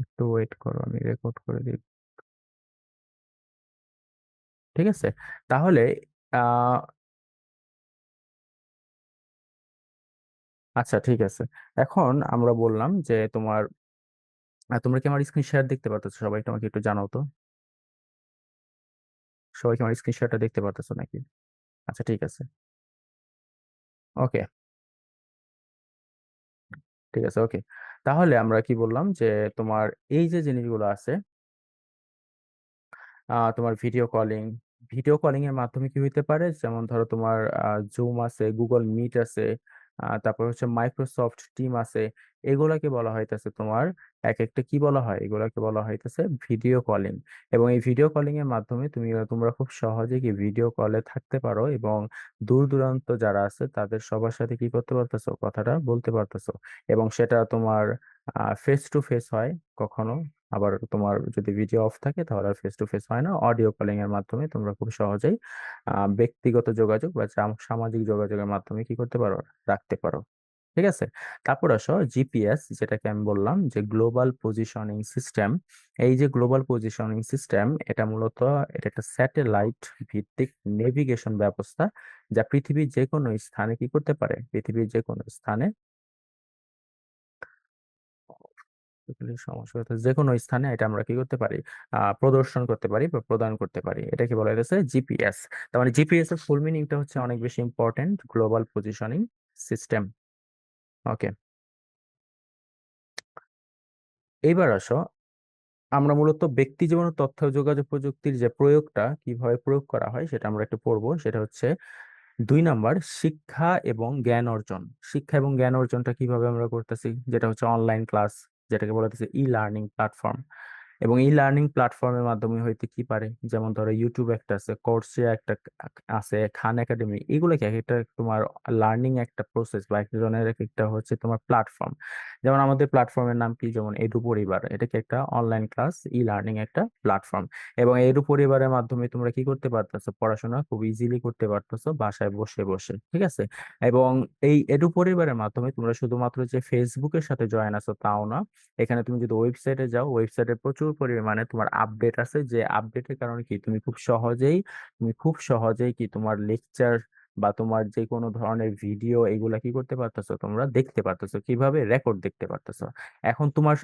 একটু ওয়েট করো, আমি রেকর্ড করে দিই। ঠিক আছে, তাহলে আহ আচ্ছা ঠিক আছে। এখন আমরা বললাম যে তোমার তোমরা কি আমার স্ক্রিন শেয়ার দেখতে পারতেছো? সবাই তোমাকে একটু জানাও তো, সবাই কি আমার স্ক্রিন শেয়ারটা দেখতে পারতেছো নাকি? আচ্ছা ঠিক আছে। ওকে, ঠিক আছে, ওকে। তাহলে আমরা কি বললাম যে তোমার এই যে জিনিসগুলো আছে, তোমার ভিডিও কলিং এর মাধ্যমে কি হইতে পারে, যেমন ধরো তোমার জুম আছে, গুগল মিট আছে, তারপর হচ্ছে মাইক্রোসফট টিম আছে। এগুলাকে বলা হইতেছে তোমার এক একটা কি বলা হয়, এগুলাকে বলা হইতেছে ভিডিও কলিং। এবং এই ভিডিও কলিং এর মাধ্যমে তোমরা খুব সহজে কি ভিডিও কলে থাকতে পারো এবং দূর দূরান্ত যারা আছে তাদের সবার সাথে কি করতে পারতেছো, কথাটা বলতে পারতেছো। এবং সেটা তোমার ফেস টু ফেস হয় কখনো, আবার তোমার যদি ভিডিও অফ থাকে তাহলে আর ফেস টু ফেস হয় না। অডিও কলিং এর মাধ্যমে তোমরা খুব সহজেই ব্যক্তিগত যোগাযোগ বা সামাজিক যোগাযোগের মাধ্যমে কি করতে পারো, রাখতে পারো। ঠিক আছে, তারপর আসো জিপিএস, যেটাকে আমি বললাম যে গ্লোবাল পজিশনিং সিস্টেম। এই যে গ্লোবাল পজিশনিং সিস্টেম, এটা মূলত এটা একটা স্যাটেলাইট ভিত্তিক নেভিগেশন ব্যবস্থা, যা পৃথিবীর যে কোনো স্থানে কি করতে পারে, পৃথিবীর যে কোনো স্থানে সমস্যা হতে যে কোনো স্থানে এটা আমরা কি করতে পারি, প্রদর্শন করতে পারি বা প্রদান করতে পারি। এটাকে বলা হয়েছে জিপিএস। তার মানে জিপিএস এর ফুল মিনিংটা হচ্ছে অনেক বেশি ইম্পর্টেন্ট, গ্লোবাল পজিশনিং সিস্টেম। ওকে, এইবার আসো, আমরা মূলত ব্যক্তি জীবনে তথ্য ও যোগাযোগ প্রযুক্তির যে প্রয়োগটা কিভাবে প্রয়োগ করা হয় সেটা আমরা একটু পড়বো। সেটা হচ্ছে 2 নাম্বার, শিক্ষা এবং জ্ঞান অর্জন। শিক্ষা এবং জ্ঞান অর্জনটা কিভাবে আমরা করতেছি, যেটা হচ্ছে অনলাইন ক্লাস, যেটাকে বলা হচ্ছে ই লার্নিং প্ল্যাটফর্ম। এবং এই লার্নিং প্ল্যাটফর্মের মাধ্যমে হইতে কি পারে, যেমন ধরো ইউটিউব একটা আছে, কোর্সেরা একটা আছে, খান একাডেমি, এগুলো কি এক একটা তোমার লার্নিং একটা প্রসেস বা এক ধরনের এক একটা হচ্ছে তোমার প্ল্যাটফর্ম। যেমন আমাদের প্ল্যাটফর্মের নাম কি, যেমন এডু পরিবার, এটা কি একটা অনলাইন ক্লাস ই লার্নিং একটা প্ল্যাটফর্ম। এবং এডু পরিবারের মাধ্যমে তোমরা কি করতে পারতেছো, পড়াশোনা খুব ইজিলি করতে পারতেছো বাসায় বসে বসে। ঠিক আছে, এবং এই এডু পরিবারের মাধ্যমে তোমরা শুধুমাত্র যে ফেসবুকের সাথে জয়েন আছো তাও না, এখানে তুমি যদি ওয়েবসাইটে যাও, ওয়েবসাইটে প্রচুর পরিমাণে তোমার আপডেট আছে, যে আপডেটের কারণে কি তুমি খুব সহজেই কি তোমার লেকচার বা তোমার যে কোনো ধরনের ভিডিও এগুলা কি করতে পারতেছো, তোমরা দেখতে পারতেছো, কিভাবে রেকর্ড দেখতে পারতেছো। এখন আমার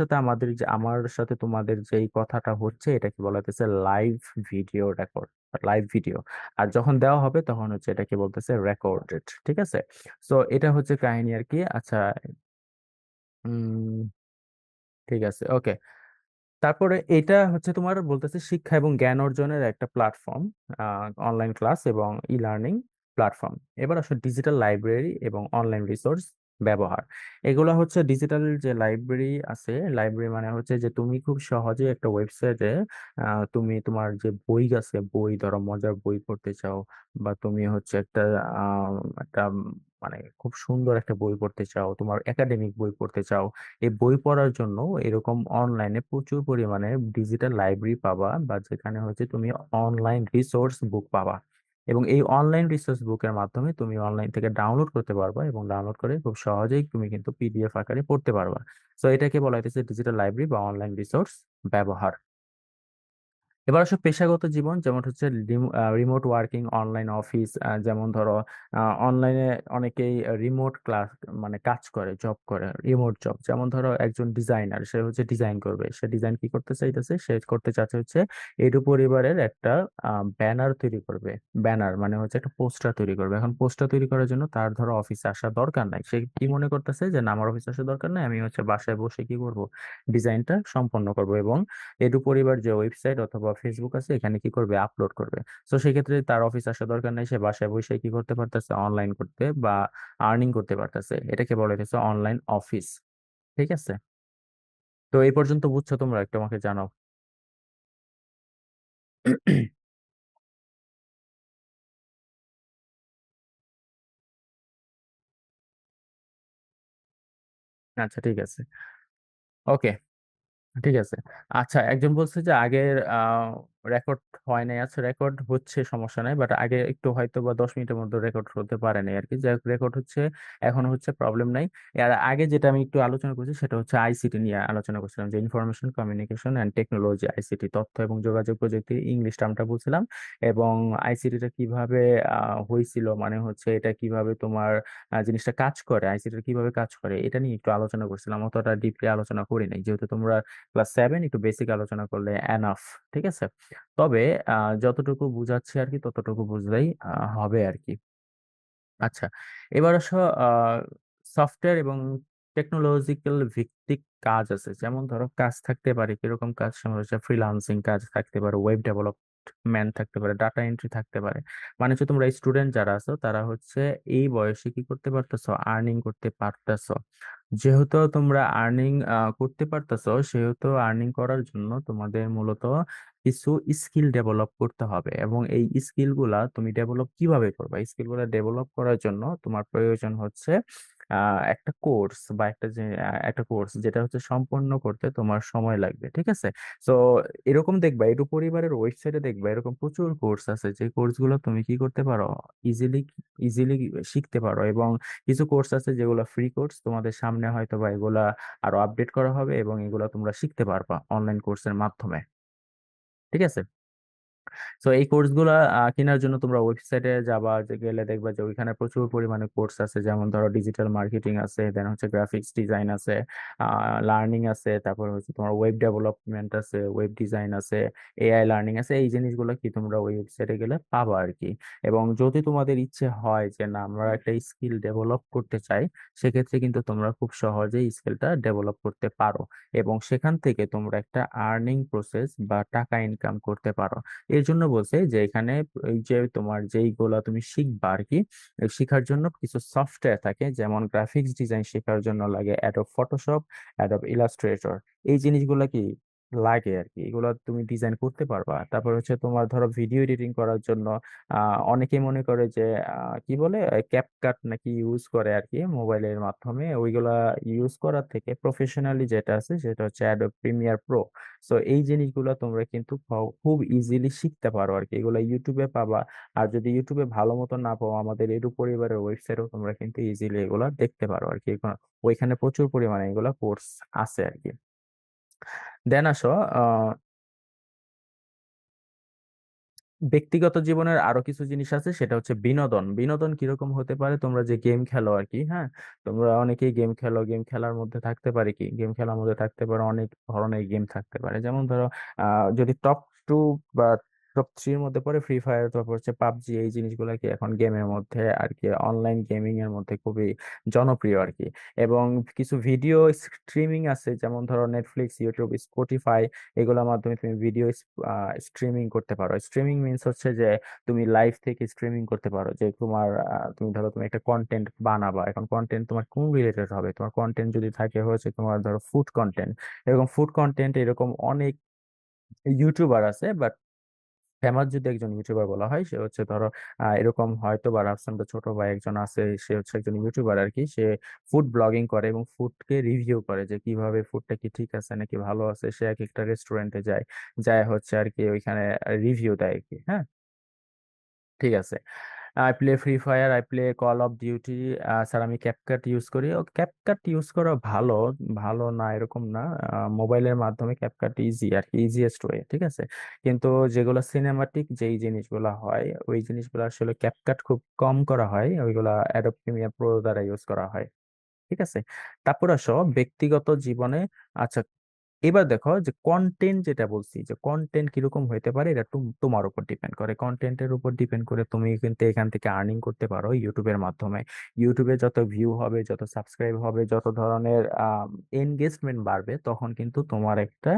সাথে তোমাদের যে এই কথাটা হচ্ছে, এটা কি বলা হচ্ছে live video record, live video. আর যখন দেওয়া হবে তখন হচ্ছে এটাকে বলতেছে রেকর্ডেড। ঠিক আছে, সো এটা হচ্ছে কাহিনী আর কি। আচ্ছা, উম ঠিক আছে, ওকে। তারপরে এটা হচ্ছে তোমার বলতেছে শিক্ষা এবং জ্ঞান অর্জনের একটা প্ল্যাটফর্ম, অনলাইন ক্লাস এবং ই লার্নিং প্ল্যাটফর্ম। এবার আসলে ডিজিটাল লাইব্রেরি এবং অনলাইন রিসোর্স ব্যবহার। এগুলো হচ্ছে ডিজিটাল যে লাইব্রেরি আছে, লাইব্রেরি মানে হচ্ছে যে তুমি খুব সহজে একটা ওয়েবসাইটে তুমি তোমার যে বই আছে, বই ধরো মজার বই পড়তে চাও, বা তুমি হচ্ছে একটা মানে খুব সুন্দর একটা বই পড়তে চাও, তোমার একাডেমিক বই পড়তে চাও, এই বই পড়ার জন্য এরকম অনলাইনে প্রচুর পরিমাণে ডিজিটাল লাইব্রেরি পাবা, বা যেখানে হচ্ছে তুমি অনলাইন রিসোর্স বুক পাবা। এবং এই অনলাইন রিসোর্স বুকের মাধ্যমে তুমি অনলাইন থেকে ডাউনলোড করতে পারবা, এবং ডাউনলোড করে খুব সহজেই তুমি কিন্তু পিডিএফ আকারে পড়তে পারবা। তো এটাকে বলা হইতেছে ডিজিটাল লাইব্রেরি বা অনলাইন রিসোর্স ব্যবহার। এবার আসলে পেশাগত জীবন, যেমন হচ্ছে রিমোট ওয়ার্কিং, অনলাইন অফিস। যেমন ধরো অনলাইনে অনেকেই রিমোট ক্লাস মানে কাজ করে, জব করে, রিমোট জব। যেমন ধরো একজন ডিজাইনার, সে হচ্ছে ডিজাইন করবে, সে ডিজাইন কি করতে চাইতেছে, সে করতে চাচ্ছে হচ্ছে এডু পরিবারের একটা ব্যানার তৈরি করবে। ব্যানার মানে হচ্ছে একটা পোস্টার তৈরি করবে। এখন পোস্টার তৈরি করার জন্য তার ধরো অফিসে আসার দরকার নাই, সে কি মনে করতেছে যে না, আমার অফিসে আসার দরকার নাই, আমি হচ্ছে বাসায় বসে কি করব, ডিজাইনটা সম্পন্ন করব। এবং এডু পরিবার যে ওয়েবসাইট অথবা ফেসবুক আছে, এখানে কি করবে, আপলোড করবে। তো সেক্ষেত্রে তার অফিস আসা দরকার নাই, সে বাসায় বসে কি করতে পারতেছে, অনলাইন করতে বা আর্নিং করতে পারতেছে। এটাকে বলা হচ্ছে অনলাইন অফিস। ঠিক আছে, তো এই পর্যন্ত বুঝছো তোমরা, একটু আমাকে জানাও। আচ্ছা ঠিক আছে, ওকে, ঠিক আছে। আচ্ছা, একজন বলছে যে আগের রেকর্ড হয় নাই, আচ্ছা রেকর্ড হচ্ছে সমস্যা নাই, বাট আগে একটু হয়তো বা 10 মিনিটের মধ্যে রেকর্ড হতে পারে নাই আর কি, যাই রেকর্ড হচ্ছে, এখন হচ্ছে, প্রবলেম নাই। এর আগে যেটা আমি একটু আলোচনা করছি সেটা হচ্ছে আইসিটি নিয়ে আলোচনা করছিলাম, যে information communication and technology, ICT, তথ্য এবং যোগাযোগ প্রযুক্তি, ইংলিশ টার্মটা বলছিলাম। এবং আইসিটিটা কিভাবে হয়েছিল, মানে হচ্ছে এটা কিভাবে তোমার জিনিসটা কাজ করে, আইসিটিটা কিভাবে কাজ করে, এটা নিয়ে একটু আলোচনা করছিলাম, অতটা ডিপলি আলোচনা করি নাই, যেহেতু তোমরা ক্লাস 7, একটু বেসিক আলোচনা করলে এনাফ। ঠিক আছে। তবে যতটুকু বুঝাচ্ছি আর কি ততটুকু বুঝলেই হবে আর কি। আচ্ছা, এবার আসো, সফটওয়্যার এবং টেকনোলজিক্যাল ভিত্তিক কাজ আছে, যেমন ধরো কাজ থাকতে পারে কিরকম কাজ, যেমন হচ্ছে ফ্রিল্যান্সিং কাজ থাকতে পারে, ওয়েব ডেভেলপমেন্ট থাকতে পারে, ডাটা এন্ট্রি থাকতে পারে। মানে হচ্ছে তোমরা স্টুডেন্ট যারা আছো তারা হচ্ছে এই বয়সে কি করতে পারতেছো, আর্নিং করতে পারতেছো। যেহেতু তোমরা আর্নিং করতে পারতেছো, সেহেতু আর্নিং করার জন্য তোমাদের মূলত কিছু স্কিল ডেভেলপ করতে হবে, এবং এই স্কিল গুলা তুমি ডেভেলপ কিভাবে করবে, স্কিল গুলা ডেভেলপ করার জন্য তোমার প্রয়োজন হচ্ছে একটা কোর্স, বা একটা কোর্স যেটা হচ্ছে সম্পন্ন করতে তোমার সময় লাগবে। ঠিক আছে। তো এরকম দেখবা, এটু পরিবারের ওয়েবসাইটে দেখবা এরকম প্রচুর কোর্স আছে, যে কোর্স গুলো তুমি কি করতে পারো, ইজিলি ইজিলি শিখতে পারো। এবং কিছু কোর্স আছে যেগুলো ফ্রি কোর্স, তোমাদের সামনে হয়তো বা এগুলা আরো আপডেট করা হবে, এবং এগুলা তোমরা শিখতে পারবা অনলাইন কোর্সের মাধ্যমে। ঠিক আছে। তো এই কোর্সগুলো কেনার জন্য তোমরা ওয়েবসাইটে যাবা, যে গেলে দেখবা যে ওইখানে প্রচুর পরিমাণে কোর্স আছে, যেমন ধরো ডিজিটাল মার্কেটিং আছে, দেন হচ্ছে গ্রাফিক্স ডিজাইন আছে, লার্নিং আছে, তারপর হচ্ছে তোমার ওয়েব ডেভেলপমেন্ট আছে, ওয়েব ডিজাইন আছে, এআই লার্নিং আছে। এই জিনিসগুলো কি তোমরা ওই ওয়েবসাইটে গেলে পাবা আর কি। এবং যদি তোমাদের ইচ্ছে হয় যে না আমরা একটা স্কিল ডেভেলপ করতে চাই, সেক্ষেত্রে কিন্তু তোমরা খুব সহজেই স্কিলটা ডেভেলপ করতে পারো, এবং সেখান থেকে তোমরা একটা আর্নিং প্রসেস বা টাকা ইনকাম করতে পারো। এর জন্য বলছে যে এখানে এই যে তোমার যেইগুলা তুমি শিখবা আর কি, এই শিখার জন্য কিছু সফটওয়্যার থাকে, যেমন গ্রাফিক্স ডিজাইন শেখার জন্য লাগে অ্যাডোব ফটোশপ, অ্যাডোব ইলাস্ট্রেটর। এই জিনিসগুলা কি লাগে আর কি, এগুলো তুমি ডিজাইন করতে পারবা। তারপর হচ্ছে তোমার ধরো ভিডিও এডিটিং করার জন্য অনেকে মনে করে যে কি বলে ক্যাপকাট নাকি ইউজ করে আর কি মোবাইলের মাধ্যমে, ওইগুলা ইউজ করার থেকে প্রফেশনালি যেটা আছে সেটা হচ্ছে অ্যাডোব প্রিমিয়ার প্রো। সো এই জিনিসগুলো তোমরা কিন্তু খুব ইজিলি শিখতে পারো আর কি, এগুলো ইউটিউবে পাবা। আর যদি ইউটিউবে ভালো মতো না পাও, আমাদের এডু পরিবারের ওয়েবসাইটও তোমরা কিন্তু ইজিলি এগুলো দেখতে পারো আর কি, ওইখানে প্রচুর পরিমাণে এগুলো কোর্স আছে আর কি। দেন আসো, ব্যক্তিগত জীবনের আরো কিছু জিনিস আছে, সেটা হচ্ছে বিনোদন। বিনোদন কিরকম হতে পারে, তোমরা যে গেম খেলো আর কি, হ্যাঁ, তোমরা অনেকেই গেম খেলো, গেম খেলার মধ্যে থাকতে পারে কি, গেম খেলার মধ্যে থাকতে পারে অনেক ধরনের গেম থাকতে পারে, যেমন ধরো যদি টপ 2 বা টপ 3 এর মধ্যে পড়ে ফ্রি ফায়ার, তারপর হচ্ছে পাবজি, এই জিনিসগুলো কি এখন গেমের মধ্যে আর কি, অনলাইন গেমিং এর মধ্যে খুবই জনপ্রিয় আর কি। এবং কিছু ভিডিও স্ট্রিমিং আছে, যেমন ধরো নেটফ্লিক্স, ইউটিউব, স্পটিফাই, এগুলোর মাধ্যমে তুমি ভিডিও স্ট্রিমিং করতে পারো। স্ট্রিমিং মিন্স হচ্ছে যে তুমি লাইভ থেকে স্ট্রিমিং করতে পারো, যে তোমার তুমি ধরো তুমি একটা কন্টেন্ট বানাবা, এখন কন্টেন্ট তোমার কোন রিলেটেড হবে, তোমার কন্টেন্ট যদি থাকে হচ্ছে তোমার ধরো ফুড কন্টেন্ট, এরকম ফুড কন্টেন্ট এরকম অনেক ইউটিউবার আছে, বাট ফেমাস যদি একজন ইউটিউবার বলা হয়, সে হচ্ছে ধরো এরকম হয়তো বা রাফসান বা ছোট ভাই একজন আছে, সে হচ্ছে একজন ইউটিউবার আর কি, সে ফুড ব্লগিং করে এবং ফুডকে রিভিউ করে, যে কিভাবে ফুডটা কি ঠিক আছে নাকি ভালো আছে, সে এক একটা রেস্টুরেন্টে যায়, যায় হচ্ছে আর কি ওইখানে রিভিউ দেয় আর কি। হ্যাঁ, ঠিক আছে। I play free fire, I play call of duty. Sir আমি ক্যাপকাট ইউজ করি। ও ক্যাপকাট ইউজ করা ভালো, ভালো না এরকম না, মোবাইলের মাধ্যমে ক্যাপকাট ইজি আর কি, ইজিয়েস্ট ওয়ে। ঠিক আছে। কিন্তু যেগুলো সিনেমাটিক যেই জিনিসগুলো হয়, ওই জিনিসগুলো আসলে ক্যাপকাট খুব কম করা হয়, ওইগুলা অ্যাডোব প্রিমিয়ার প্রো দ্বারা ইউজ করা হয়। ঠিক আছে। তারপর আসো ব্যক্তিগত জীবনে। আচ্ছা, এবার দেখো যে কন্টেন্ট, যেটা বলছি যে কন্টেন্ট কিরকম হইতে পারে, এটা তোমার উপর ডিপেন্ড করে, কন্টেন্টের উপর ডিপেন্ড করে তুমি কিন্তু এখান থেকে আর্নিং করতে পারো ইউটিউবের মাধ্যমে। ইউটিউবে যত ভিউ হবে, যত সাবস্ক্রাইব হবে, যত ধরনের এনগেজমেন্ট বাড়বে, তখন কিন্তু তোমার একটা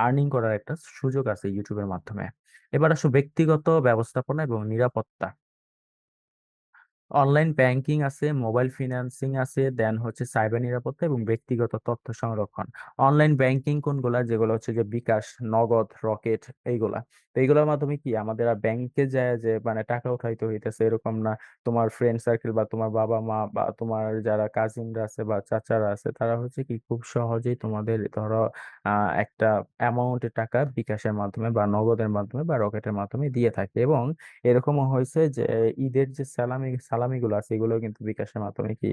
আর্নিং করার একটা সুযোগ আছে ইউটিউবের মাধ্যমে। এবার আসো ব্যক্তিগত ব্যবস্থাপনা এবং নিরাপত্তা। অনলাইন ব্যাংকিং আছে, মোবাইল ফিনান্সিং আছে, দেন হচ্ছে সাইবার নিরাপত্তা এবং ব্যক্তিগত তথ্য সংরক্ষণ। অনলাইন ব্যাংকিং কোনগুলা? যেগুলো হচ্ছে যে বিকাশ, নগদ, রকেট, এইগুলা। তো এইগুলোর মাধ্যমে কি আমাদের আর ব্যাংকে যায় যে মানে টাকা উঠাইতে হইতেছে এরকম না। তোমার ফ্রেন্ড সার্কেল বা তোমার বাবা মা বা তোমার যারা কাজিনরা আছে বা চাচারা আছে, তারা হচ্ছে কি খুব সহজেই তোমাদের ধরো একটা অ্যামাউন্টের টাকা বিকাশের মাধ্যমে বা নগদের মাধ্যমে বা রকেটের মাধ্যমে দিয়ে থাকে। এবং এরকমও হয়েছে যে ঈদের যে সালামিগুলো আছে এগুলো কিন্তু বিকাশের মাধ্যমে কি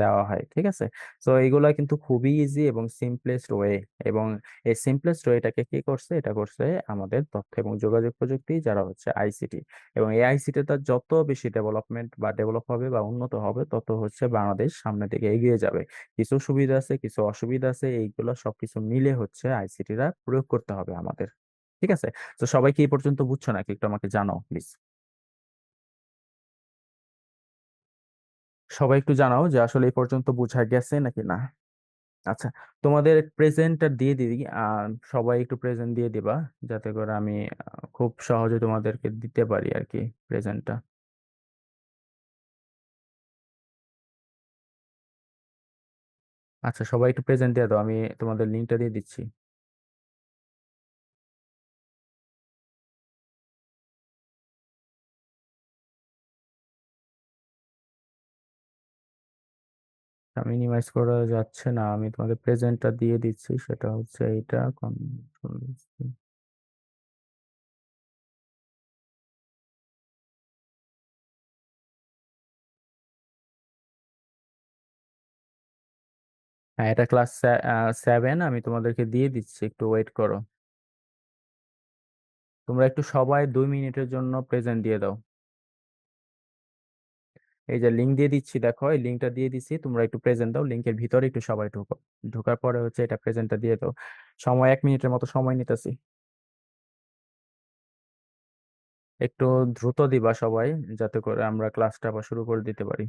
দেওয়া হয়, ঠিক আছে। তো এগুলা কিন্তু খুবই ইজি এবং সিম্পলেস্ট ওয়ে। এবং এই সিম্পলেস্ট ওয়েটাকে কি করছে? এটা করছে আমাদের তথ্য এবং যোগাযোগ প্রযুক্তি, যারা হচ্ছে আইসিটি। এবং এই আইসিটিটা যত বেশি ডেভেলপমেন্ট বা ডেভেলপ হবে বা উন্নত হবে, তত হচ্ছে বাংলাদেশ সামনের দিকে এগিয়ে যাবে। কিছু সুবিধা আছে, কিছু অসুবিধা আছে, এইগুলো সবকিছু মিলে হচ্ছে আইসিটিরা প্রয়োগ করতে হবে আমাদের। ঠিক আছে। তো সবাই কি এই পর্যন্ত বুঝছো নাকি? একটু আমাকে জানাও প্লিজ। সবাই একটু জানাও যে আসলে এই পর্যন্ত বোঝা গেছে নাকি না। আচ্ছা, তোমাদের প্রেজেন্টটা দিয়ে দিই। সবাই একটু প্রেজেন্ট দিয়ে দিবা, যাতে করে আমি খুব সহজে তোমাদেরকে দিতে পারি আর কি প্রেজেন্টটা। আচ্ছা, সবাই একটু প্রেজেন্ট দিয়ে দাও, আমি তোমাদের লিঙ্কটা দিয়ে দিচ্ছি। মিনিমাইজ করা যাচ্ছে না, আমি তোমাদের প্রেজেন্টটা দিয়ে দিচ্ছি, সেটা হচ্ছে এইটা কন্ট্রোল। হ্যাঁ, এটা ক্লাস 7, আমি তোমাদেরকে দিয়ে দিচ্ছি, একটু ওয়েট করো। তোমরা একটু সবাই 2 মিনিটের জন্য প্রেজেন্ট দিয়ে দাও। এই যে লিঙ্ক দিয়ে দিচ্ছি, দেখো এই লিঙ্কটা দিয়ে দিচ্ছি, তোমরা একটু প্রেজেন্ট দাও, লিঙ্কের ভিতরে একটু সবাই ঢুকো। ঢোকার পরে হচ্ছে এটা প্রেজেন্টটা দিয়ে দাও। সময় 1 মিনিটের মতো সময় নিতেছি। একটু দ্রুত দিবা সবাই, যাতে করে আমরা ক্লাসটা আবার শুরু করে দিতে পারি।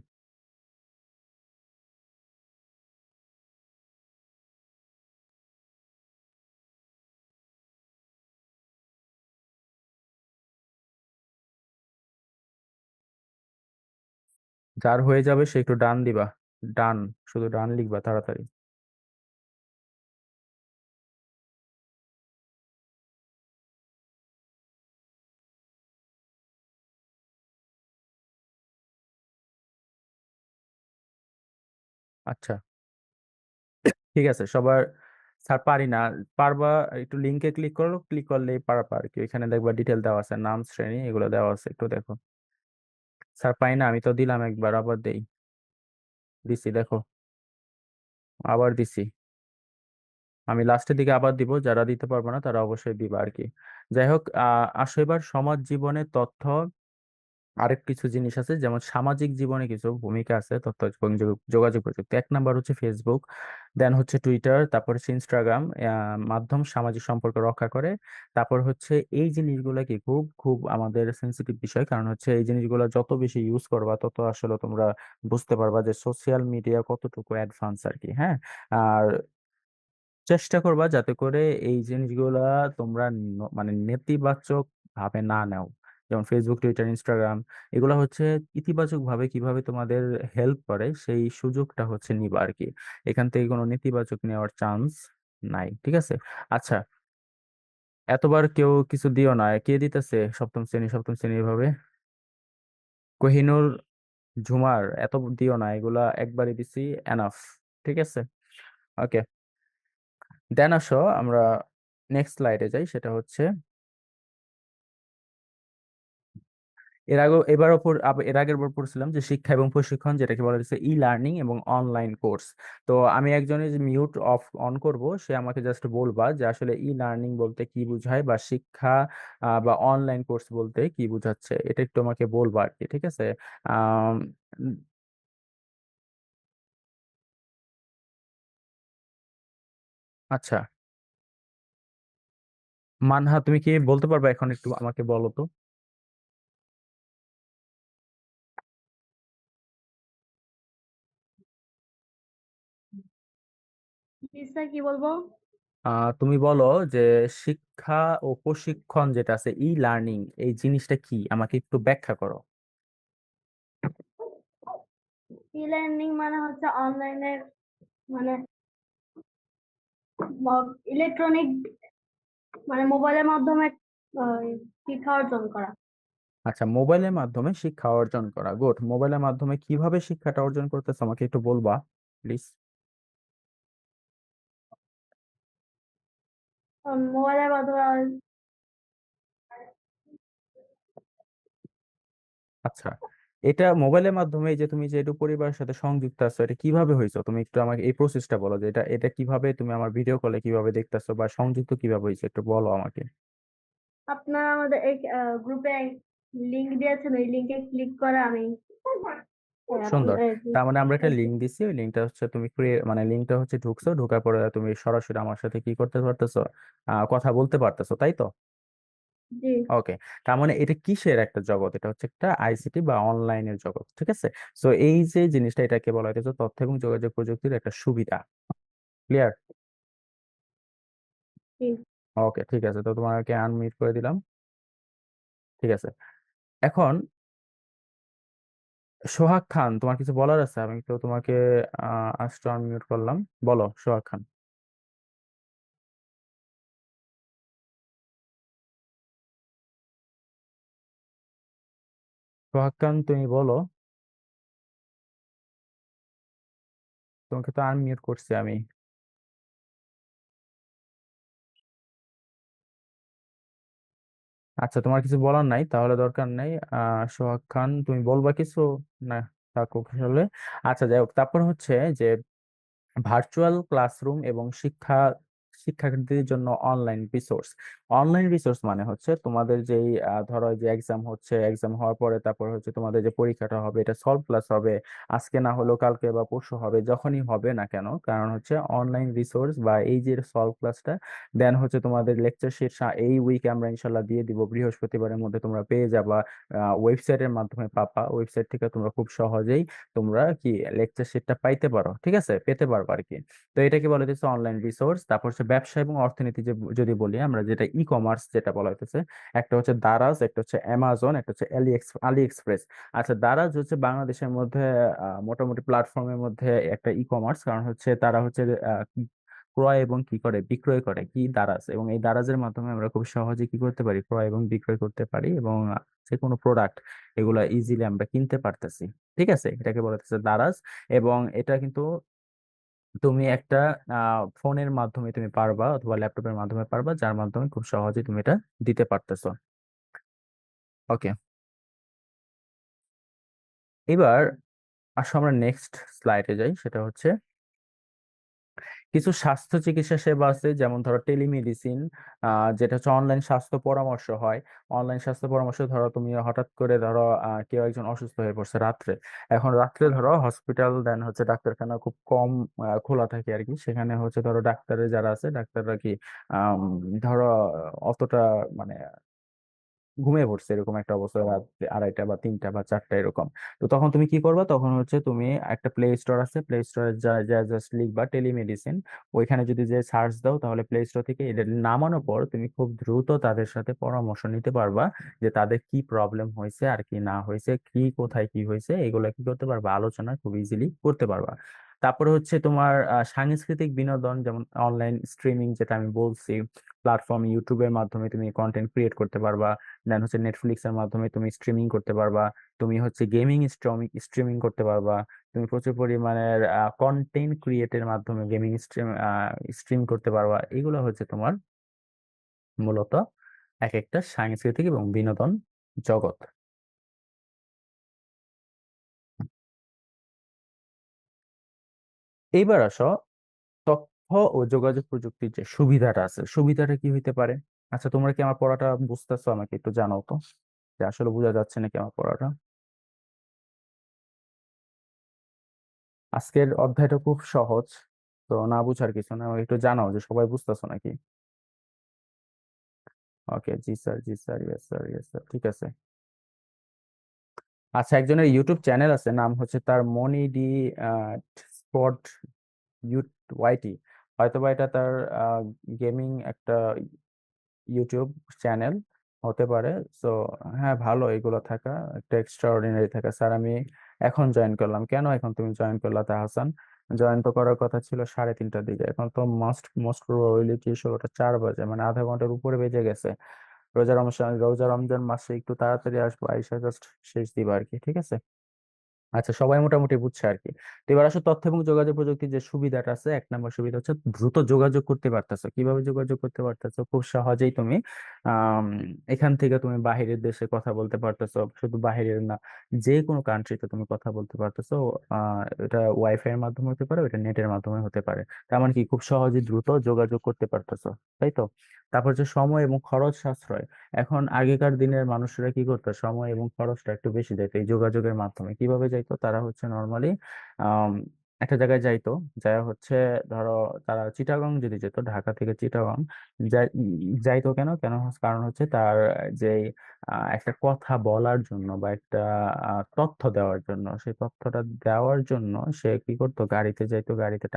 যার হয়ে যাবে সে একটু ডান দিবা। ডান, শুধু ডান লিখবা তাড়াতাড়ি। আচ্ছা, ঠিক আছে সবার। স্যার পারি না। পারবা? একটু লিঙ্কে ক্লিক করো, ক্লিক করলেই পারবা আর কি। এখানে দেখবা ডিটেল দেওয়া আছে, নাম, শ্রেণী, এগুলো দেওয়া আছে, একটু দেখো। স্যার পাই না, আমি তো দিলাম একবার, আবার দেই। দিছি, দেখো। আবার দিছি। আমি লাস্টের দিকে আবার দিব, যারা দিতে পারবো না তারা অবশ্যই দিবা আর কি। যাই হোক, আসো এবার সমাজ জীবনে তথ্য। আরেক কিছু জিনিস আছে, যেমন সামাজিক জীবনে কিছু ভূমিকা আছে তথ্য এবং যোগাযোগ প্রযুক্তি। 1 নাম্বার হচ্ছে ফেসবুক, দেন হচ্ছে টুইটার, তারপর হচ্ছে ইনস্টাগ্রাম। মাধ্যম সামাজিক সম্পর্ক রক্ষা করে। তারপর হচ্ছে এই জিনিসগুলো কি খুব খুব আমাদের সেন্সিটিভ বিষয়, কারণ হচ্ছে এই জিনিসগুলো যত বেশি ইউজ করবা তত আসলে তোমরা বুঝতে পারবা যে সোশ্যাল মিডিয়া কতটুকু অ্যাডভান্স আর কি। হ্যাঁ। আর চেষ্টা করবা যাতে করে এই জিনিসগুলা তোমরা মানে নেতিবাচক ভাবে না নাও। যেমন ফেসবুক, টুইটার, ইনস্টাগ্রাম, এগুলা হচ্ছে ইতিবাচক ভাবে কিভাবে তোমাদের হেল্প করে সেই সুযোগটা হচ্ছে নিবা আর কি। এখান থেকে কোনো নেতিবাচক নেওয়ার চান্স নাই, ঠিক আছে। আচ্ছা, এতবার কেউ কিছু দিও না। কে দিতেছে? সপ্তম শ্রেণী, সপ্তম শ্রেণী ভাবে। কোহিনুর, ঝুমার, এত দিও না, এগুলা একবারই দিছি, এনাফ। ঠিক আছে। ওকে, দেন আসো আমরা নেক্সট স্লাইডে যাই, সেটা হচ্ছে এর আগের বার পড়ছিলাম যে শিক্ষা এবং প্রশিক্ষণ, যেটাকে বলা হচ্ছে ই লার্নিং এবং অনলাইন কোর্স। তো আমি একজনের যে মিউট অফ অন করব, সে আমাকে জাস্ট বলবা যে আসলে ই লার্নিং বলতে কি বোঝায়, বা শিক্ষা বা অনলাইন কোর্স বলতে কি বোঝাচ্ছে, এটা একটু আমাকে বলবা আর কি, ঠিক আছে। আম, উম, আচ্ছা, মানহা তুমি কি বলতে পারবা এখন? একটু আমাকে বলো তো। জি স্যার, কি বলবো? তুমি বলো যে শিক্ষা ও প্রশিক্ষণ যেটা আছে ই লার্নিং, এই জিনিসটা কি, আমাকে একটু ব্যাখ্যা করো। ই লার্নিং মানে হচ্ছে অনলাইনের মানে ইলেকট্রনিক মানে মোবাইলের মাধ্যমে শিক্ষা অর্জন করা। আচ্ছা, মোবাইলের মাধ্যমে শিক্ষা অর্জন করা, গুড। মোবাইলের মাধ্যমে কিভাবে শিক্ষাটা অর্জন করতেছো আমাকে একটু বলবা প্লিজ? মোবাইলের মাধ্যমে আচ্ছা, এটা মোবাইলের মাধ্যমে এই যে তুমি যে একটু পরিবারের সাথে সংযুক্ত আছো, এটা কিভাবে হয়েছো? তুমি একটু আমাকে এই প্রসেসটা বলো, যে এটা এটা কিভাবে তুমি আমার ভিডিও কলে কিভাবে দেখতেছো বা সংযুক্ত কিভাবে হয়েছে, একটু বলো আমাকে। আপনারা আমাদের এই গ্রুপে লিংক দিয়েছেন, ওই লিংকে ক্লিক করে আমি সুন্দর। তার মানে আমরা একটা এই যে- লিঙ্ক দিছি, ওই লিঙ্কটা হচ্ছে তুমি মানে লিঙ্কটা হচ্ছে ঢুকছো, ঢোকার পরে তুমি সরাসরি আমার সাথে কি করতে পারতেছো, কথা বলতে পারতেছো, তাই তো? জি ওকে। তার মানে এটা কিসের একটা জগৎ? এটা হচ্ছে একটা আইসিটি বা অনলাইনের জগৎ, ঠিক আছে? সো এই যে জিনিসটা, এটাকে বলা হইতেছে তথ্য এবং যোগাযোগ প্রযুক্তির একটা সুবিধা। ক্লিয়ার? জি। ওকে, ঠিক আছে, তো তোমাকে আনমিউট করে দিলাম। ঠিক আছে। এখন সোহাগ খান, তোমার কিছু বলার আছে? আমি তো তোমাকে আজকে আনমিউট করলাম। বলো সোহাগ খান। সোহাগ খান, তুমি বলো। তোমাকে তো আনমিউট করছি আমি। আচ্ছা, তোমার কিছু বলার নাই, তাহলে দরকার নাই। সোহাগ খান, তুমি বলবা কিছু? না, থাকুক আসলে। আচ্ছা, যাই হোক, তারপর হচ্ছে যে ভার্চুয়াল ক্লাসরুম এবং শিক্ষার্থীদের জন্য অনলাইন রিসোর্স। অনলাইন রিসোর্স মানে হচ্ছে তোমাদের যেই ধরো যে এক্সাম হচ্ছে, এক্সাম হওয়ার পরে তারপর হচ্ছে তোমাদের যে পরীক্ষাটা হবে, এটা সলভ ক্লাস হবে। আজকে না হলেও কালকে বা পরশু হবে, যখনই হবে না কেন, কারণ হচ্ছে অনলাইন রিসোর্স বা এই যে সলভ ক্লাসটা, দেন হচ্ছে তোমাদের লেকচার শিট এই উইকে আমরা ইনশাল্লাহ দিয়ে দিব, বৃহস্পতিবারের মধ্যে তোমরা পেয়ে যাবা। ওয়েবসাইটের মাধ্যমে পাবা, ওয়েবসাইট থেকে তোমরা খুব সহজেই তোমরা কি লেকচার শিটটা পাইতে পারো, ঠিক আছে, পেতে পারবো আর কি। তো এটাকে বলা হচ্ছে অনলাইন রিসোর্স। তারপর হচ্ছে ব্যবসা এবং অর্থনীতি, যে যদি বলি আমরা, যেটা ই কমার্স যেটা বলা হইতেছে, একটা হচ্ছে দারাজ, একটা হচ্ছে অ্যামাজন, একটা হচ্ছে আলি এক্সপ্রেস। আচ্ছা, দারাজ হচ্ছে বাংলাদেশের মধ্যে মোটামুটি প্ল্যাটফর্মের মধ্যে একটা ই কমার্স, কারণ হচ্ছে তারা হচ্ছে ক্রয় এবং কি করে, বিক্রয় করে কি দারাজ, এবং এই দারাজের মাধ্যমে আমরা খুব সহজে কি করতে পারি, ক্রয় এবং বিক্রয় করতে পারি, এবং যে কোনো প্রোডাক্ট এগুলা ইজিলি আমরা কিনতে পারতেছি। ঠিক আছে, এটাকে বলা হচ্ছে দারাজ। এবং এটা কিন্তু তুমি একটা ফোনের মাধ্যমে তুমি পারবা, অথবা ল্যাপটপের মাধ্যমে পারবা, যার মাধ্যমে খুব সহজে তুমি এটা দিতে পারতেছো। ওকে। এবার আসো আমরা নেক্সট স্লাইডে যাই, সেটা হচ্ছে কিছু স্বাস্থ্য চিকিৎসা সেবা আছে, যেমন ধরো টেলিমেডিসিন, যেটা হচ্ছে অনলাইন স্বাস্থ্য পরামর্শ হয়। অনলাইন স্বাস্থ্য পরামর্শ, ধরো তুমি হঠাৎ করে ধরো কেউ একজন অসুস্থ হয়ে পড়ছে রাত্রে। এখন রাত্রে ধরো হসপিটাল দেন হচ্ছে ডাক্তারখানা খুব কম খোলা থাকে আর কি, সেখানে হচ্ছে ধরো ডাক্তারের যারা আছে, ডাক্তাররা কি আম, ধরো অতটা মানে ঘুমিয়ে পড়ছে, এরকম একটা অবস্থা, রাত 2:30 বা 3টা বা 4টা এরকম। তো তখন তুমি কি করবা? তখন হচ্ছে তুমি একটা প্লে স্টোর আছে, প্লে স্টোরে যা যা জাস্ট লিখবা টেলিমেডিসিন। ওইখানে যদি যে সার্চ দাও, তাহলে প্লে স্টোর থেকে এটা নামানোর পর তুমি খুব দ্রুত তাদের সাথে পরামর্শ নিতে পারবা, যে তাদের কি প্রবলেম হয়েছে আর কি না হয়েছে, কি কোথায় কি হয়েছে, এগুলো কি করতে পারবা, আলোচনা খুব ইজিলি করতে পারবা। তারপরে হচ্ছে তোমার সাংস্কৃতিক বিনোদন, যেমন অনলাইন স্ট্রিমিং, যেটা আমি বলছি, প্ল্যাটফর্ম ইউটিউবের মাধ্যমে তুমি কন্টেন্ট ক্রিয়েট করতে পারবা। দেন হচ্ছে নেটফ্লিক্স এর মাধ্যমে তুমি স্ট্রিমিং করতে পারবা। তুমি হচ্ছে গেমিং স্ট্রিমিং করতে পারবা। তুমি প্রচুর পরিমাণের কন্টেন্ট ক্রিয়েটের মাধ্যমে গেমিং স্ট্রিম করতে পারবা। এগুলো হচ্ছে তোমার মূলত এক একটা সাংস্কৃতিক এবং বিনোদন জগৎ। এইবার আসো তথ্য ও যোগাযোগ প্রযুক্তির যে সুবিধাটা আছে, সুবিধাটা কি হইতে পারে? আচ্ছা, তোমরা কি আমার পড়াটা বুঝতেছো? আমাকে একটু জানাও তো, যে আসলে বোঝা যাচ্ছে নাকি আমার পড়াটা। আজকের অধ্যায়টা খুব সহজ, তো না বুঝার কিছু না, আমাকে একটু জানাও যে সবাই বুঝতেছো নাকি। ওকে, জি স্যার, জি sir, yes sir, yes sir, ঠিক আছে। আচ্ছা, একজনের ইউটিউব চ্যানেল আছে, নাম হচ্ছে তার মনি ডি স্পট ওয়াইটি। হয়তোবা এটা তার গেমিং একটা ইউটিউব চ্যানেল হতে পারে। সো হ্যাঁ, ভালো এগুলো থাকা, একটা এক্সট্রা অর্ডিনারি থাকা। স্যার, আমি এখন জয়েন করলাম। কেন এখন তুমি জয়েন করলা তাহসান? জয়েন তো করার কথা ছিল 3:30টার দিকে, এখন তো মোস্ট মোস্ট প্রবাবিলি কি 16টা 4 বাজে, মানে আধা ঘন্টার উপরে বেজে গেছে। রোজা রমজান মাসে একটু তাড়াতাড়ি আসবো, আইসা জাস্ট শেষ দিবা আর কি, ঠিক আছে? আচ্ছা, সবাই মোটামুটি বুঝছে আর কি। তো এবার আসলে তথ্য এবং যোগাযোগ প্রযুক্তির যে সুবিধাটা আছে, 1 নম্বর সুবিধা হচ্ছে দ্রুত যোগাযোগ করতে পারতেছো। কিভাবে যোগাযোগ করতে পারতেছো? খুব সহজেই তুমি আম, এখান থেকে তুমি বাহিরের দেশে কথা বলতে পারতেছো, শুধু বাহিরের না, যে কোনো কান্ট্রিতে তুমি কথা বলতে পারতেছো। এটা ওয়াইফাই এর মাধ্যমে হতে পারে, এটা নেটের মাধ্যমে হতে পারে। তার মানে কি, খুব সহজে দ্রুত যোগাযোগ করতে পারতেছো, তাই তো? তারপর হচ্ছে সময় এবং খরচ সাশ্রয়। এখন আগেকার দিনের মানুষরা কি করতো, সময় এবং খরচটা একটু বেশি যেত এই যোগাযোগের মাধ্যমে। কিভাবে যাইতো? তারা হচ্ছে নর্মালি আহ একটা জায়গায় যাইতো, যা হচ্ছে ধরো তারা চিটাগং যদি যেত, ঢাকা থেকে চিটাগং যাইতো, কেন কেন কারণ হচ্ছে তার যে একটা কথা বলার জন্য বা একটা তথ্য দেওয়ার জন্য, সেই তথ্যটা দেওয়ার জন্য সে কি করতো, গাড়িতে যাইতো, গাড়িতে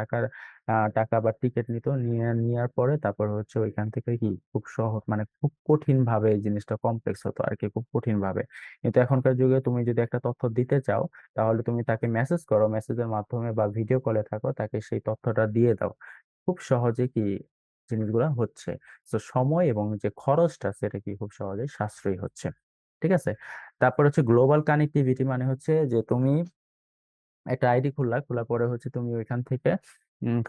টাকা বা টিকিট নিত, নিয়ে নেওয়ার পরে তারপর হচ্ছে ওইখান থেকে কি খুব সহজ, মানে খুব কঠিন ভাবে এই জিনিসটা কমপ্লেক্স হতো আর কি, খুব কঠিন ভাবে। কিন্তু এখনকার যুগে তুমি যদি একটা তথ্য দিতে চাও, তাহলে তুমি তাকে মেসেজ করো, মেসেজের মাধ্যমে বা ভিডিও কলে থাকো, তাকে সেই তথ্যটা দিয়ে দাও। খুব সহজে কি জিনিসগুলা হচ্ছে। তো সময় এবং যে খরচটা, সেটা কি খুব সহজে সাশ্রয়ী হচ্ছে, ঠিক আছে? তারপর হচ্ছে গ্লোবাল কানেক্টিভিটি, মানে হচ্ছে যে তুমি একটা আইডি খোলার পরে হচ্ছে তুমি ওইখান থেকে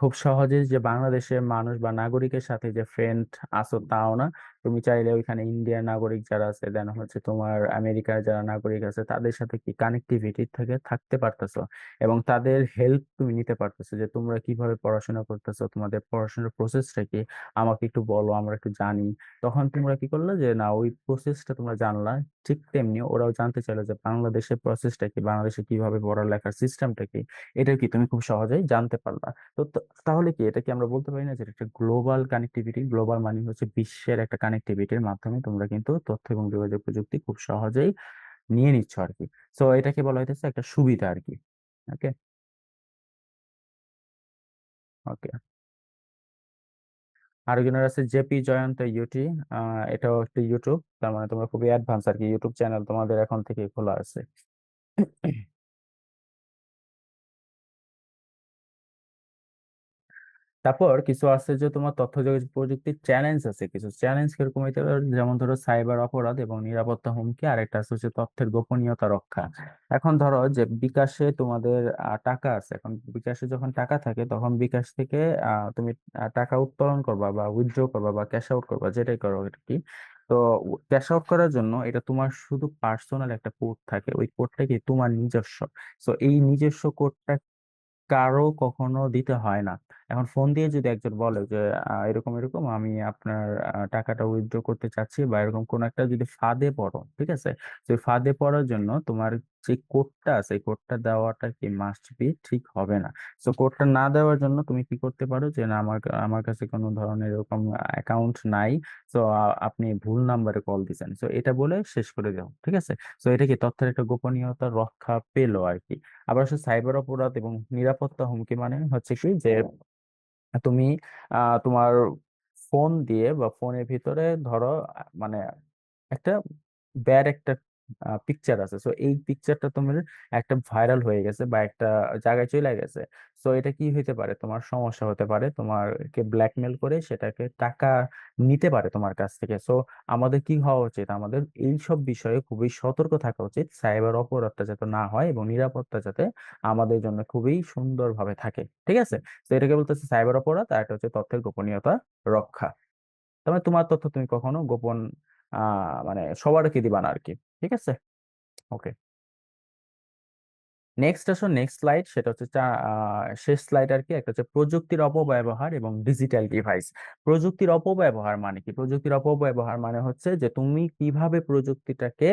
খুব সহজে যে বাংলাদেশের মানুষ বা নাগরিকের সাথে যে ফ্রেন্ড আছো তাও না, তুমি চাইলে ওইখানে ইন্ডিয়ার নাগরিক যারা আছে, দেন হচ্ছে তোমার আমেরিকার যারা নাগরিক আছে, তাদের সাথে কি কানেক্টিভিটি থেকে থাকতে পারতেছো, এবং তাদের হেল্প তুমি নিতে পারতেছো, যে তোমরা কিভাবে পড়াশোনা করতেছো, তোমাদের পড়াশোনার প্রসেসটা কি, আমাকে একটু বলো, আমরা একটু জানি। তখন তোমরা কি করলে, যে না, ওই প্রসেসটা তোমরা জানলা। ঠিক তেমনি ওরাও জানতে চাইলো যে বাংলাদেশের প্রসেসটা কি, বাংলাদেশে কিভাবে পড়ালেখার সিস্টেমটা কি, এটা কি তুমি খুব সহজেই জানতে পারলা। তাহলে কি এটা কি আমরা বলতে পারি না যে এটা একটা গ্লোবাল কানেক্টিভিটি? গ্লোবাল মানে হচ্ছে বিশ্বের একটা কানেক্টিভিটির মাধ্যমে তোমরা কিন্তু তথ্য এবং যোগাযোগ প্রযুক্তি খুব সহজেই নিয়ে নিচ্ছ আর কি। সো এটাকে বলা হইতেছে একটা সুবিধা আর কি। ওকে। ওকে। আরেকজনের আছে জেপি জয়ন্ত ইউটি। এটাও একটা ইউটিউব, তার মানে তোমরা খুবই অ্যাডভান্স আর কি, ইউটিউব চ্যানেল তোমাদের এখন থেকে খোলা আছে। তারপর কিছু আছে যে তোমার তথ্য যোগাযোগ প্রযুক্তির চ্যালেঞ্জ আছে, কিছু চ্যালেঞ্জ কিরকম হইতে পারে, যেমন ধরো সাইবার অপরাধ এবং নিরাপত্তা হুমকি, আর একটা আছে হচ্ছে তথ্যের গোপনীয়তা রক্ষা। এখন ধরো যে বিকাশে তোমাদের টাকা আছে, এখন বিকাশে যখন টাকা থাকে, তখন বিকাশ থেকে তুমি টাকা উত্তোলন করবা বা উইথড্র করবা বা ক্যাশ আউট করবা, যেটাই করো আর কি। তো ক্যাশ আউট করার জন্য এটা তোমার শুধু পার্সোনাল একটা কোড থাকে, ওই কোডটা কি তোমার নিজস্ব। তো এই নিজস্ব কোডটা কারো কখনো দিতে হয় না। এখন ফোন দিয়ে যদি একজন বলে যে এরকম এরকম আমি আপনার টাকাটা উইথড্র করতে চাচ্ছি, বা এরকম কোন একটা যদি ফাঁদে পড়ো, ঠিক আছে, তো ওই ফাঁদে পড়ার জন্য তোমার যে কোডটা আছে, এই কোডটা দেওয়াটা কি মাস্ট বি ঠিক হবে না। তো কোডটা না দেওয়ার জন্য তুমি কি করতে পারো, যে না, আমার আমার কাছে কোনো ধরনের এরকম অ্যাকাউন্ট নাই, তো আপনি ভুল নাম্বারে কল দিছেন, তো এটা বলে শেষ করে দাও, ঠিক আছে? তো এটা কি তথ্যের একটা গোপনীয়তা রক্ষা পেলো আর কি। আবার হচ্ছে সাইবার অপরাধ এবং নিরাপত্তা হুমকি, মানে হচ্ছে কি যে তুমি তোমার ফোন দিয়ে বা ফোনের ভিতরে ধরো মানে একটা ব্যাড একটা পিকচার আছে, সো এই পিকচারটা তোমার একটা ভাইরাল হয়ে গেছে বা একটা জায়গায় চলে গেছে। সো এটা কি হইতে পারে, তোমার সমস্যা হতে পারে, তোমাকে ব্ল্যাকমেল করে সেটাকে টাকা নিতে পারে তোমার কাছ থেকে। সো আমাদের কি হওয়া উচিত, আমাদের এই সব বিষয়ে খুবই সতর্ক থাকা উচিত, সাইবার অপরাধটা যাতে না হয় এবং নিরাপত্তা যাতে আমাদের জন্য খুবই সুন্দরভাবে থাকে, ঠিক আছে? তো এটাকে বলতেছে সাইবার অপরাধ, আর এটা হচ্ছে তথ্যের গোপনীয়তা রক্ষা। তার মানে তোমার তথ্য তুমি কখনো গোপন মানে সবারকে দিবা না আর কি, ঠিক আছে? ওকে। নেক্সট আসো, নেক্সট স্লাইড, সেটা হচ্ছে শেষ স্লাইড আর কি। একটা হচ্ছে প্রযুক্তির অপব্যবহার এবং ডিজিটাল ডিভাইস। প্রযুক্তির অপব্যবহার মানে কি? প্রযুক্তির অপব্যবহার মানে হচ্ছে যে তুমি কিভাবে প্রযুক্তিটাকে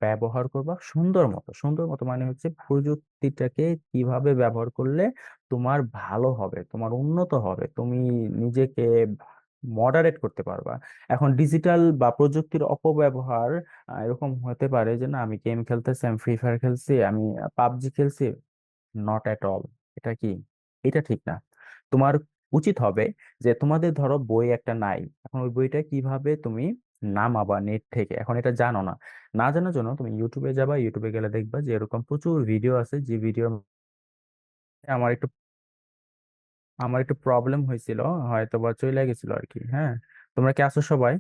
ব্যবহার করবা সুন্দর মতো। সুন্দর মতো মানে হচ্ছে প্রযুক্তিটাকে কিভাবে ব্যবহার করলে তোমার ভালো হবে, তোমার উন্নত হবে, তুমি নিজেকে মডারেট করতে পারবা। এখন ডিজিটাল বা প্রযুক্তির অপব্যবহার এরকম হতে পারে যে না, আমি গেম খেলতেছি, আমি ফ্রি ফায়ার খেলছি, আমি পাবজি খেলছি। Not at all. এটা কি, এটা ঠিক না। তোমার উচিত হবে যে তোমাদের ধরো বই একটা নাই, এখন ওই বইটা কিভাবে তুমি নামাবা নেট থেকে, এখন এটা জানো না। না জানার জন্য তুমি ইউটিউবে যাবা, ইউটিউবে গেলে দেখবা যে এরকম প্রচুর ভিডিও আছে, যে ভিডিও আমার একটু আমার একটু প্রবলেম হয়েছিল, হয়তো বা চলে গেছিল আর কি। হ্যাঁ, তোমরা কি আছো সবাই?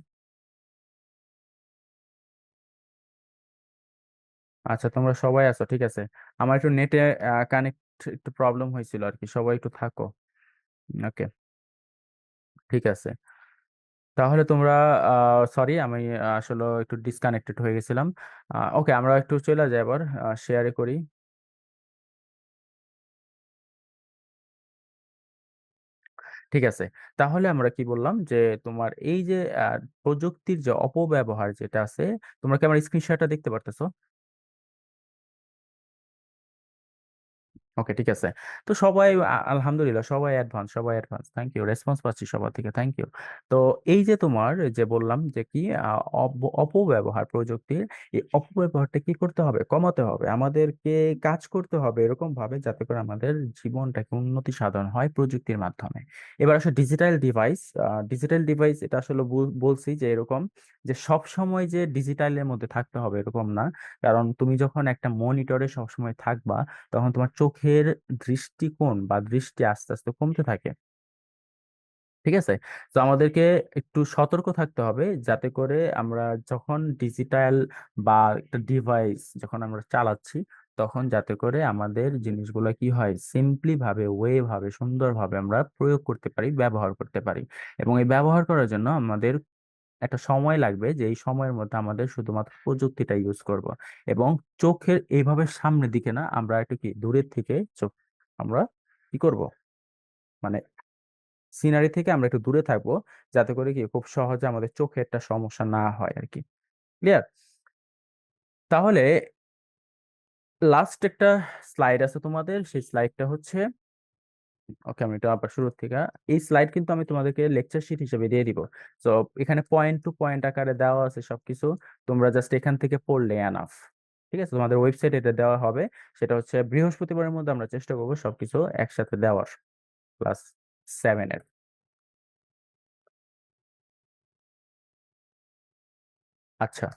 আচ্ছা, তোমরা সবাই আছো, ঠিক আছে। আমার একটু নেটে কানেক্ট একটু প্রবলেম হয়েছিল আর কি, সবাই একটু থাকো। ওকে, ঠিক আছে। তাহলে তোমরা, সরি আমি আসলে একটু ডিসকানেক্টেড হয়ে গেছিলাম। ওকে, আমরা একটু চলে যাই এবার, শেয়ারে করি। ঠিক আছে, তাহলে আমরা কি বললাম যে তোমার এই যে প্রযুক্তির যে অপব্যবহার যেটা আছে, তোমরা কি আমার স্ক্রিনশটটা দেখতে পারতেছো? ওকে, ঠিক আছে। তো সবাই আলহামদুলিল্লাহ, সবাই অ্যাডভান্স, সবাই অ্যাডভান্স, থ্যাংক ইউ, রেসপন্স পাচ্ছি সবার থেকে, থ্যাংক ইউ। তো এই যে তোমার যে বললাম যে কি অপব্যবহার প্রযুক্তির, এই অপব্যবহারটা কি করতে হবে? কমাতে হবে, আমাদেরকে কাজ করতে হবে এরকম ভাবে যাতে করে আমাদের জীবনটাকে উন্নতি সাধন হয় প্রযুক্তির মাধ্যমে। এবার আসলে ডিজিটাল ডিভাইস এটা আসলে বলছি যে এরকম যে সব সময় যে ডিজিটালের মধ্যে থাকতে হবে এরকম না। কারণ তুমি যখন একটা মনিটরে সবসময় থাকবা, তখন তোমার চোখের দৃষ্টিকোণ বা দৃষ্টি আস্তে আস্তে কমতে থাকে। ঠিক আছে, তো আমাদেরকে একটু সতর্ক থাকতে হবে যাতে করে আমরা যখন ডিজিটাল বা একটা ডিভাইস যখন আমরা চালাচ্ছি, তখন যাতে করে আমাদের জিনিসগুলো কি হয়, সিম্পলি ভাবে, ভাবে, সুন্দরভাবে আমরা প্রয়োগ করতে পারি, ব্যবহার করতে পারি। এবং এই ব্যবহার করার জন্য আমাদের একটা সময় লাগবে, যে এই সময়ের মধ্যে আমাদের শুধুমাত্র প্রযুক্তিটা ইউজ করব। এবং চোখের এইভাবে সামনের দিকে না, আমরা একটু কি দূরের থেকে চোখ আমরা কি করব, মানে সিনারি থেকে আমরা একটু দূরে থাকবো, যাতে করে কি খুব সহজে আমাদের চোখে একটা সমস্যা না হয় আর কি। ক্লিয়ার? তাহলে লাস্ট একটা স্লাইড আছে তোমাদের, সেই স্লাইডটা হচ্ছে, ওকে আমি এটা আবার শুরু থেকে, এই স্লাইড কিন্তু আমি তোমাদেরকে লেকচার শিট হিসেবে দিয়ে দিব। তো এখানে পয়েন্ট টু পয়েন্ট আকারে দেওয়া আছে সবকিছু, তোমরা জাস্ট এখান থেকে পড়লে এনাফ। ঠিক আছে, তোমাদের ওয়েবসাইটে এটা দেওয়া হবে। সেটা হচ্ছে বৃহস্পতিবারের মধ্যে আমরা চেষ্টা করবো সবকিছু একসাথে দেওয়ার, ক্লাস 7-এর। আচ্ছা,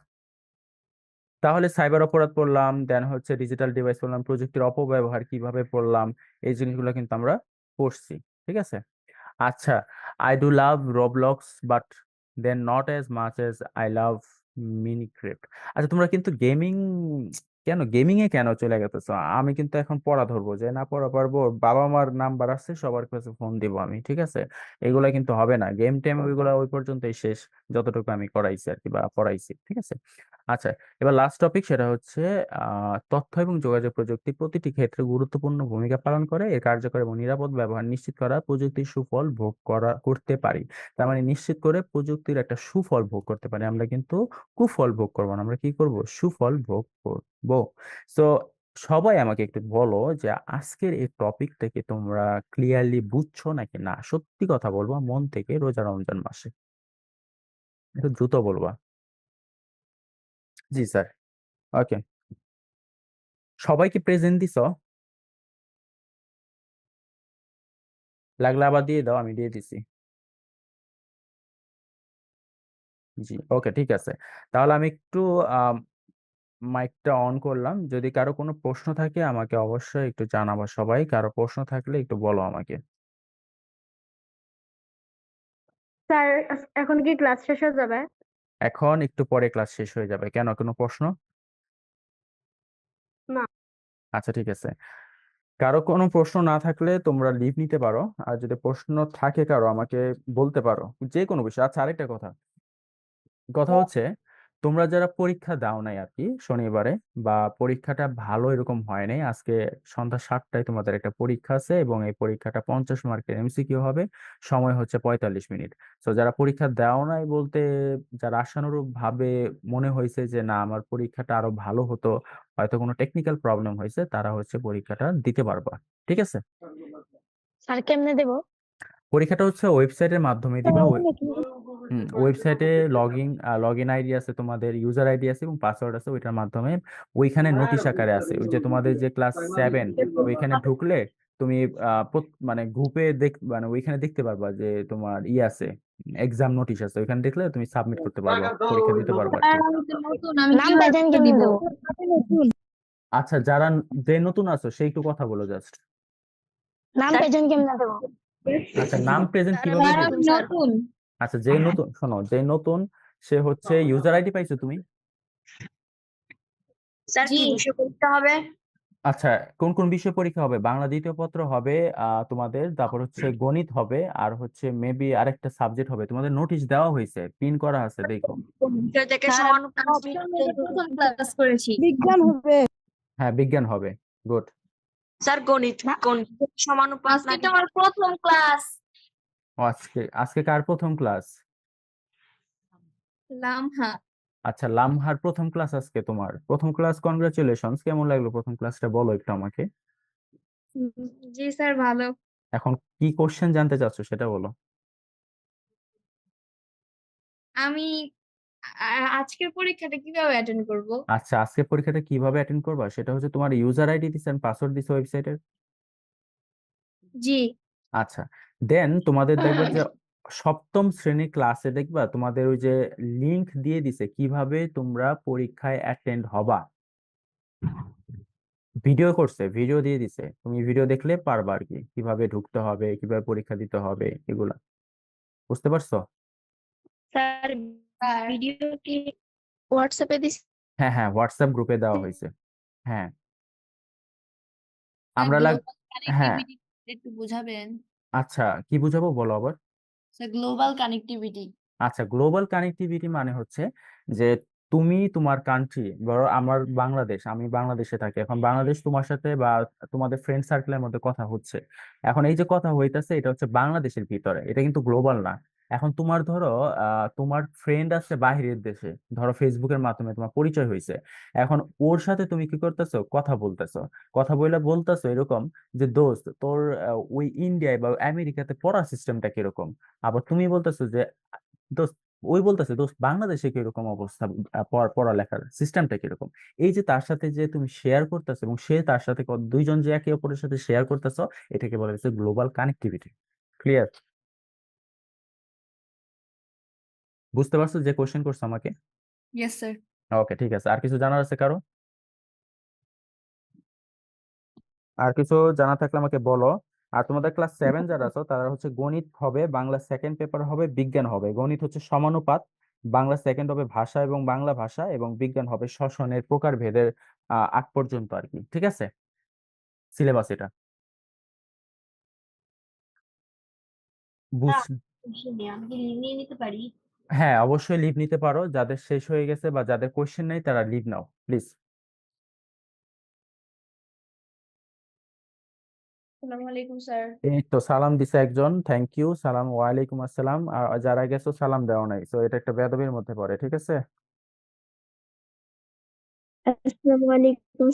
তাহলে সাইবার অপরাধ পড়লাম, দেন হচ্ছে ডিজিটাল ডিভাইস পড়লাম, প্রযুক্তির অপব্যবহার কিভাবে পড়লাম, এই জিনিসগুলো কিন্তু আমরা পড়ছি। ঠিক আছে। আচ্ছা, I do love Roblox but then not as much as I love Minecraft. আচ্ছা, তোমরা কিন্তু গেমিং এ কেন চলে গেতেছো? আমি কিন্তু এখন পড়া ধরবো, যে না পড়া পারবো, বাবা মার নাম্বার আছে, সবার কাছে ফোন দিব আমি, ঠিক আছে? এগুলা কিন্তু হবে না, গেম টেম ওইগুলা ওই পর্যন্তই শেষ, যতটুকু আমি করাইছি আর কি বা পড়াইছি। ঠিক আছে। আচ্ছা, এবার লাস্ট টপিক, সেটা হচ্ছে তথ্য এবং যোগাযোগ প্রযুক্তি প্রতিটি ক্ষেত্রে গুরুত্বপূর্ণ ভূমিকা পালন করে। এর কার্যকর এবং নিরাপদ ব্যবহার নিশ্চিত করা প্রযুক্তির সুফল ভোগ করতে পারি। তার মানে নিশ্চিত করে প্রযুক্তির একটা সুফল ভোগ করতে পারি, আমরা কিন্তু কুফল ভোগ করবো না, আমরা কি করব, সুফল ভোগ করবো। তো সবাই আমাকে একটু বলো যে আজকের এই টপিকটাকে তোমরা ক্লিয়ারলি বুঝছো নাকি না? সত্যি কথা বলবা মন থেকে, রোজা রমজান মাসে একটু দ্রুত বলবা। জি স্যার। ওকে, সবাই কি প্রেজেন্ট দিছো? লাগলে আবার দিয়ে দাও, আমি দিয়ে দিছি। জি, ওকে, ঠিক আছে। তাহলে আমি একটু মাইকটা অন করলাম, যদি কারো কোনো প্রশ্ন থাকে আমাকে অবশ্যই একটু জানাবো, সবাই কারো প্রশ্ন থাকলে একটু বলো আমাকে। স্যার, এখন কি ক্লাস শেষ হয়ে যাবে? এখন একটু পরে ক্লাস শেষ হয়ে যাবে, কেন, কোনো প্রশ্ন? না। আচ্ছা, ঠিক আছে। কারো কোনো প্রশ্ন না থাকলে তোমরা লিভ নিতে পারো, আর যদি প্রশ্ন থাকে কারো আমাকে বলতে পারো, যে কোনো বিষয়। আচ্ছা, আরেকটা কথা, কথা হচ্ছে তোমরা যারা পরীক্ষা দাও নাই আর কি শনিবারে, বা পরীক্ষাটা ভালো এরকম হয় নাই, আজকে সন্ধ্যা 7টায় তোমাদের একটা পরীক্ষা আছে, এবং এই পরীক্ষাটা 50 মার্কের এমসিকিউ হবে, সময় হচ্ছে 45 মিনিট। তো যারা পরীক্ষা দাও নাই বলতে, যারা আশানুরূপ ভাবে মনে হয়েছে যে না আমার পরীক্ষাটা আরো ভালো হতো, হয়তো কোনো টেকনিক্যাল প্রবলেম হয়েছে, তারা হচ্ছে পরীক্ষাটা দিতে পারবা। ঠিক আছে। স্যার কেমনে দেবো? পরীক্ষাটা হচ্ছে ওয়েবসাইটের মাধ্যমে দিবা। ওয়েবসাইটে লগ ইন আইডি আছে, তোমাদের ইউজার আইডি আছে এবং পাসওয়ার্ড আছে, ওইটার মাধ্যমে ওইখানে নোটিশ আকারে আছে, ওই যে তোমাদের যে ক্লাস 7, ওইখানে ঢুকলে তুমি মানে গ্রুপে মানে ওইখানে দেখতে পারবা যে তোমার আছে, এক্সাম নোটিশ আছে, ওইখানে দেখলে তুমি সাবমিট করতে পারবা, পরীক্ষা দিতে পারবা আর কি। স্যার আমি তো নতুন, আমি নাম কিভাবে পেয়েছেন দিব? কেমনে দেবো? আচ্ছা, যে নতুন আছো সে একটু কথা বলো জাস্ট। নাম পেয়েছেন কেমনে দেবো? আচ্ছা, নাম প্রেজেন্ট কিভাবে স্যার দিবে? আমি নতুন। আচ্ছা, যে নতুন, শোনো, যে নতুন সে হচ্ছে ইউজার আইডি পাইছো তুমি? স্যার কি বিষয় করতে হবে? আচ্ছা, কোন কোন বিষয় পরীক্ষা হবে? বাংলা দ্বিতীয় পত্র হবে তোমাদের, তারপর হচ্ছে গণিত হবে, আর হচ্ছে মেবি আরেকটা সাবজেক্ট হবে। তোমাদের নোটিশ দেওয়া হয়েছে, পিন করা আছে, দেখো। বিষয় থেকে স্যার সমানুপাতিক প্রথম ক্লাস করেছি। বিজ্ঞান হবে। হ্যাঁ, বিজ্ঞান হবে। গুড। স্যার গণিত সমানুপাত আজকে তো আমার প্রথম ক্লাস। আজকে আজকে কার প্রথম ক্লাস? লামহা। আচ্ছা, লামহার প্রথম ক্লাস আজকে তোমার প্রথম ক্লাস। কনগ্রাচুলেশনস। কেমন লাগলো প্রথম ক্লাসটা, বলো একটু আমাকে। জি স্যার ভালো। এখন কি কোশ্চেন জানতে চাচ্ছো সেটা বলো। আমি আজকের পরীক্ষাটা কিভাবে অ্যাটেন্ড করব? আচ্ছা, আজকে পরীক্ষাটা কিভাবে অ্যাটেন্ড করবা সেটা হচ্ছে, তোমার ইউজার আইডি দিছেন, পাসওয়ার্ড দিছো ওয়েবসাইটের। জি আচ্ছা, দেন তোমাদের দেখবা যে সপ্তম শ্রেণীর ক্লাসে দেখবা তোমাদের ওই যে লিংক দিয়ে দিছে কিভাবে তোমরা পরীক্ষায় অ্যাটেন্ড হবা। ভিডিও করছে, ভিডিও দিয়ে দিছে, তুমি ভিডিও দেখলে পারবা আর কি, কিভাবে ঢুকতে হবে, কিভাবে পরীক্ষা দিতে হবে, এগুলা বুঝতে পারছো? স্যার, ভিডিও কি হোয়াটসঅ্যাপে দিস? হ্যাঁ হ্যাঁ, হোয়াটসঅ্যাপ গ্রুপে দেওয়া হয়েছে। হ্যাঁ, আমরা গ্লোবাল হ্যাঁ, কানেক্টিভিটি একটু বুঝাবেন? আচ্ছা, কি বুঝাবো বলো আবার। Sir global connectivity. আচ্ছা, গ্লোবাল কানেক্টিভিটি মানে হচ্ছে যে তুমি তোমার কান্ট্রি, ধরো আমার বাংলাদেশ, আমি বাংলাদেশে থাকি, এখন বাংলাদেশ তোমার সাথে বা তোমাদের ফ্রেন্ড সার্কেলের মধ্যে কথা হচ্ছে। এখন এই যে কথা হইতাছে এটা হচ্ছে বাংলাদেশের ভিতরে, এটা কিন্তু গ্লোবাল না। এখন তোমার ধরো তোমার ফ্রেন্ড আছে বাহিরের দেশে, ধরো ফেসবুকের মাধ্যমে তোমার পরিচয় হয়েছে। এখন ওর সাথে তুমি কি করতেছো, কথা বলতেছো। কথা বলতেছো এরকম যে দোস্ত তোর ওই ইন্ডিয়ায় বা আমেরিকাতে পড়ার সিস্টেমটা কিরকম। আবার তুমি বলতেছো যে দোস্ত, ওই বলতেছে দোস্ত বাংলাদেশে কিরকম অবস্থা, পড়ালেখার সিস্টেমটা কিরকম। এই যে তার সাথে যে তুমি শেয়ার করতেছো এবং সে তার সাথে দুইজন যে একে অপরের সাথে শেয়ার করতেছো, এটাকে বলা হচ্ছে গ্লোবাল কানেক্টিভিটি। ক্লিয়ার? বুঝতে পারছো যে কোশ্চেন করছো আমাকে? Yes sir. ওকে, ঠিক আছে। আর কিছু জানার আছে কারো? আর কিছু জানা থাকলে আমাকে বলো। আর তোমাদের ক্লাস 7 যারা আছো তারা হচ্ছে গণিত হবে, বাংলা সেকেন্ড পেপার হবে, বিজ্ঞান হবে। গণিত হচ্ছে সমানুপাত, বাংলা সেকেন্ড হবে ভাষা এবং বাংলা ভাষা, এবং বিজ্ঞান হবে শ্বসনের প্রকারভেদের আগ পর্যন্ত আর কি। ঠিক আছে, সিলেবাস এটা। বুঝ আমি কি নিয়ে নিতে পারি? হ্যাঁ, অবশ্যই লিভ নিতে পারো। যাদের শেষ হয়ে গেছে বা যাদের কোশ্চেন নেই তারা লিভ নাও প্লিজ। আসসালামু আলাইকুম স্যার। এই তো সালাম দিছে একজন, থ্যাংক ইউ। সালাম, ওয়ালাইকুম আসসালাম। আর যারা গেছো সালাম দেওয়া নাই, তো এটা একটা বেয়াদবির মধ্যে পড়ে। ঠিক আছে। আসসালামু আলাইকুম